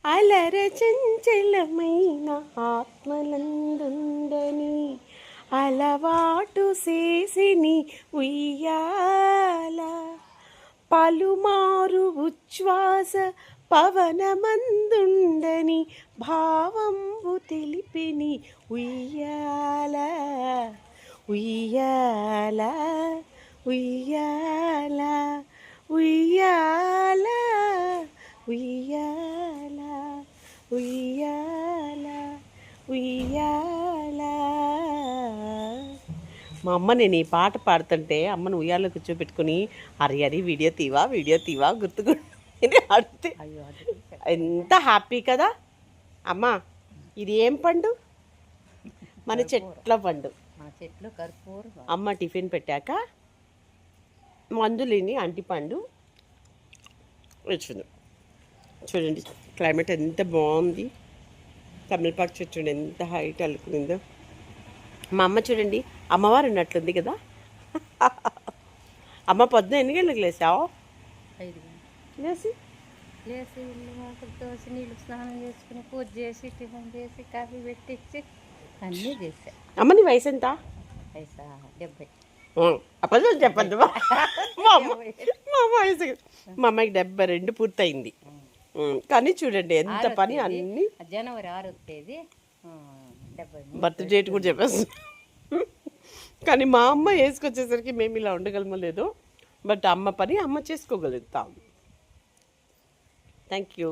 అలర చంచలమైన ఆత్మలందుండని అలవాటు చేసిని ఉయ్యాల పలుమారు ఉచ్ఛ్వాస పవనమందుండని భావంబు తెలిపిని ఉయ్యాల ఉయ్యాల ఉయ్యాల ఉయ్యాల ఉయ్యాల ఉయ్యాల ఉయ్యాల. మా అమ్మ నేను ఈ పాట పాడుతుంటే అమ్మను ఉయ్యాలో కూర్చోబెట్టుకుని అరే అరే వీడియో తీవా గుర్తుకుంటే అడితే ఎంత హ్యాపీ కదా అమ్మ. ఇది ఏం పండు? మన చెట్ల పండు. అమ్మ టిఫిన్ పెట్టాక మందులేని అంటిపండు వచ్చింది. చూడండి క్లైమేట్ ఎంత బాగుంది. తమిళపాకు చెట్టు చూడండి ఎంత హైట్ అల్లుకుందో. మా అమ్మ చూడండి అమ్మవారు ఉన్నట్లుంది కదా. అమ్మ పొద్దున ఎన్ని గంటలకు లేసావు? 5 లేచి ఇల్లు వాకిలి తోసి నీళ్ళు స్నానం చేసుకుని పూజ చేసి టిఫిన్ చేసి కాఫీ పెట్టించి అన్నీ చేసా. అమ్మ నీ వయసు ఎంత? పైసా 70. అప్పుడు చెప్పద్దు. మా వయసు మా అమ్మాయికి 72 పూర్తయింది. కానీ చూడండి ఎంత పని అన్ని. జనవరి 6వ తేదీ 70 బర్త్ డేట్ కూడా చెప్పేస్తాం. కానీ మా అమ్మ వేసుకొచ్చేసరికి మేము ఇలా ఉండగలమో లేదో, బట్ అమ్మ పని అమ్మ చేసుకోగలుగుతాం. Thank you.